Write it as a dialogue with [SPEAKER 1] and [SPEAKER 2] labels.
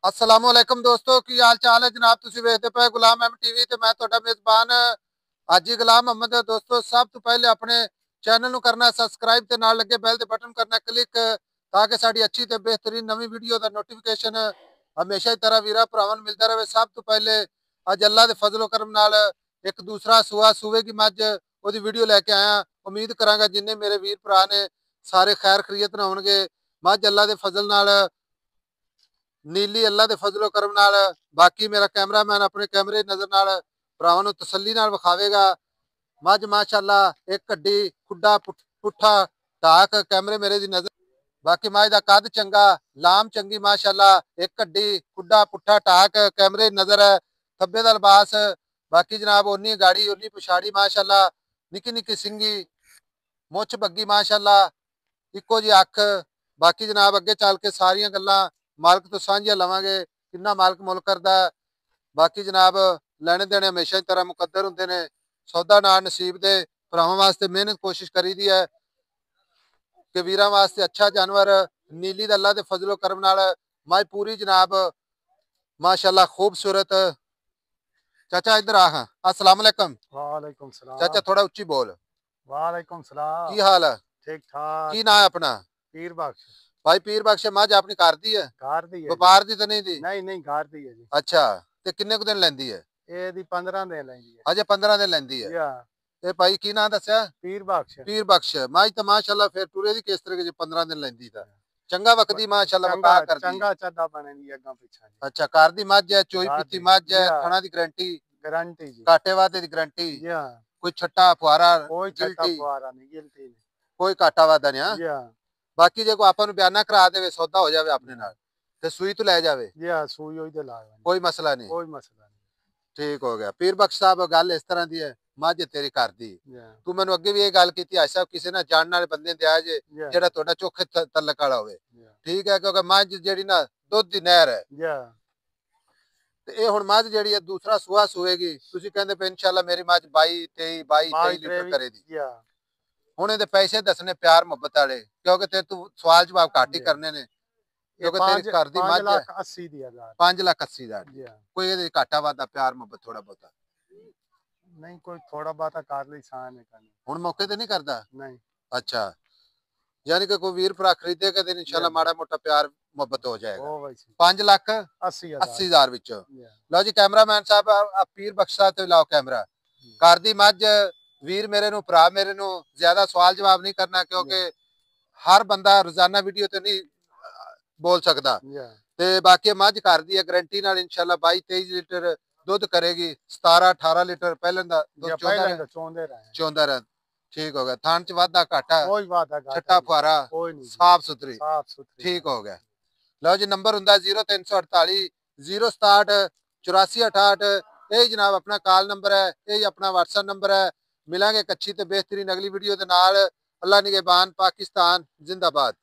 [SPEAKER 1] असलामुअलैकुम दोस्तों की हाल चाल है जनाब। तुसी वेखदे पे गुलाम अहमद टीवी ते मैं तुहाडा मेजबान हाजी गुलाम अहमद। दोस्तों सब तो पहले अपने चैनल ਨੂੰ करना सबसक्राइब ते नाल लगे बैल दे बटन करना क्लिक ताकि साड़ी अच्छी ते बेहतरीन नवी वीडियो दा नोटिफिकेशन हमेशा ही तरह वीरा भरावां ਨੂੰ मिलता रहे। सब तो पहले अज अल्लाह दे फजलो करम नाल एक दूसरा सूआ सूवे की मझ ओदी वीडियो लेके आया। उम्मीद करांगा जिन्ने मेरे वीर भरा ने सारे खैर खरीयत ना होणगे। मझ अल्लाह दे फजल नाल नीली अल्लाह के फजलो करम नाल बाकी मेरा कैमरामैन अपने कैमरे नजर नाल भरावां नूं तसल्ली नाल विखावेगा। मझ माशाअल्लाह एक कड्डी खुड्डा पुट्ठा ढाक कैमरे मेरे दी नजर। बाकी मझ दा कद चंगा लाम चंगी माशाअल्लाह एक कड्डी खुड्डा पुट्ठा ढाक कैमरे नजर है। खब्बे दा लिबास बाकी जनाब ओनी गाड़ी ओनी पिछाड़ी माशाअल्लाह निक्की निक्की सिंगी मुछ बग्गी माशाअल्लाह इक्को जी अख। बाकी जनाब अगे चल के सारियां गल्लां मालक तो साझियां लवांगे किन्ना मालक मुल करदा। बाकी जनाब लैने देने हमेशा ही तरह मुकद्दर हुंदे ने। सौदा ना नसीब दे भरावां वास्ते मेहनत कोशिश करी दी है कि वीरां वास्ते अच्छा जानवर नीली दा अल्लाह दे फजलो करम नाल मझ पूरी जनाब माशाअल्लाह खूबसूरत। चाचा इधर आ। हाँ अस्सलाम वालेकुम।
[SPEAKER 2] वालेकुम
[SPEAKER 1] चाचा
[SPEAKER 2] सलाम।
[SPEAKER 1] थोड़ा उच्ची बोल।
[SPEAKER 2] वालेकुम सलाम।
[SPEAKER 1] की हाल है?
[SPEAKER 2] ठीक ठाक।
[SPEAKER 1] की ना है अपना?
[SPEAKER 2] पीर बख्श।
[SPEAKER 1] भाई पीर बख्श मझ अपनी घर दी है?
[SPEAKER 2] घर दी है जी।
[SPEAKER 1] व्यापार दी तो नहीं दी?
[SPEAKER 2] नहीं नहीं घर दी है जी।
[SPEAKER 1] अच्छा ते किन्ने कुछ दिन लैंदी है?
[SPEAKER 2] ये दी 15 दिन लेंदी है।
[SPEAKER 1] अजे 15 दिन लैंदी है।
[SPEAKER 2] या
[SPEAKER 1] ए भाई की ना दस्या?
[SPEAKER 2] पीर बख्श।
[SPEAKER 1] पीर बख्श मझ तो माशाअल्लाह फिर टुरे दी किस तरह के 15 दिन लैंदी था। चंगा वकदी माशाअल्लाह वका
[SPEAKER 2] चंगा
[SPEAKER 1] करदी।
[SPEAKER 2] चंगा चड्डा बने दी अगा पीछा जी।
[SPEAKER 1] अच्छा घर दी मझ है चोई
[SPEAKER 2] घर
[SPEAKER 1] पीती
[SPEAKER 2] दी
[SPEAKER 1] मझ है
[SPEAKER 2] या
[SPEAKER 1] खाना दी गारंटी
[SPEAKER 2] गारंटी जी।
[SPEAKER 1] काटे वादे दी गारंटी
[SPEAKER 2] या
[SPEAKER 1] कोई छट्टा फुआरा
[SPEAKER 2] कोई छट्टा
[SPEAKER 1] गिल्टी
[SPEAKER 2] फुआरा नहीं गिलती नहीं।
[SPEAKER 1] कोई काटा वादा नहीं। हाँ
[SPEAKER 2] या
[SPEAKER 1] बाकी जे को आपन बयाना करा देवे सौदा हो जावे अपने नाल ते सुई तो ले जावे
[SPEAKER 2] या सुई होई दे लावे
[SPEAKER 1] कोई मसला नहीं।
[SPEAKER 2] कोई मसला नहीं।
[SPEAKER 1] ठीक हो गया पीर बख्श साहब गल इस तरह दी है मझ तेरी घर दी।
[SPEAKER 2] या
[SPEAKER 1] तू मैनू अगे भी ये गल की आई साहब किसी ना जानने वाले बंदे दिया जे
[SPEAKER 2] या
[SPEAKER 1] जेड़ा तुहाडा चोखे तलक वाला होवे।
[SPEAKER 2] या
[SPEAKER 1] ठीक है क्योंकि मझ जेड़ी ना दुध दी नहर है
[SPEAKER 2] या
[SPEAKER 1] ते ये हुण मझ जेड़ी है दूसरा सूआ सूएगी। तुसी कहंदे पे इंशाअल्लाह मेरी मझ 22 लीटर करेगी।
[SPEAKER 2] या
[SPEAKER 1] हुण इहदे पैसे दसने प्यार मुहब्बत वाले क्योंकि ते तू सवाल जवाब घट ही
[SPEAKER 2] या
[SPEAKER 1] करने ने
[SPEAKER 2] ये
[SPEAKER 1] क्योंकि तेरी
[SPEAKER 2] 5
[SPEAKER 1] घर दी
[SPEAKER 2] 5
[SPEAKER 1] मझ है।
[SPEAKER 2] लाख 80 दी हजार।
[SPEAKER 1] 5,80,000
[SPEAKER 2] या
[SPEAKER 1] कोई इहदे घाटा वादा प्यार मुहब्बत थोड़ा बहुता
[SPEAKER 2] नहीं कोई थोड़ा बहुत कर ली सान है करनी।
[SPEAKER 1] हुण मौके ते नहीं करदा?
[SPEAKER 2] नहीं
[SPEAKER 1] अच्छा यानी कि कोई वीर भरा खरीदेगा तो इंशाल्लाह
[SPEAKER 2] या
[SPEAKER 1] माड़ा मोटा प्यार मुहब्बत हो जाएगा।
[SPEAKER 2] ओ वैसे
[SPEAKER 1] 5,80,000
[SPEAKER 2] 80,000
[SPEAKER 1] विचों
[SPEAKER 2] या
[SPEAKER 1] लो जी कैमरामैन साहब आप पीर बख्श साहब ते लाओ कैमरा। घर दी मझ वीर मेरे नू भरा मेरे नू ज्यादा सवाल जवाब नहीं करना क्योंकि
[SPEAKER 2] या
[SPEAKER 1] हर बंदा रोजाना वीडियो ते नहीं बोल सकदा।
[SPEAKER 2] या
[SPEAKER 1] ते बाकी मझ घर दी है गारंटी नाल इंशाल्लाह 22-23 लीटर दुध करेगी। 17-18 लीटर पहले दा दुध
[SPEAKER 2] या
[SPEAKER 1] चोंदा
[SPEAKER 2] पहले
[SPEAKER 1] रहे
[SPEAKER 2] तो चोंदे रहे
[SPEAKER 1] चोंदा रहे। ठीक हो गया थान च वाधा घाटा
[SPEAKER 2] कोई वादा घाटा
[SPEAKER 1] छट्टा
[SPEAKER 2] नहीं
[SPEAKER 1] फुआरा
[SPEAKER 2] कोई नहीं जी।
[SPEAKER 1] साफ सुथरी
[SPEAKER 2] साफ सुथरी
[SPEAKER 1] ठीक हो गया। लो जी नंबर हुंदा 0348 067 8468 यही जनाब अपना कॉल नंबर है यही अपना व्हाट्सएप नंबर है। मिलांगे एक अच्छी ते बेहतरीन अगली वीडियो दे नाल। अल्लाह निगहबान पाकिस्तान जिंदाबाद।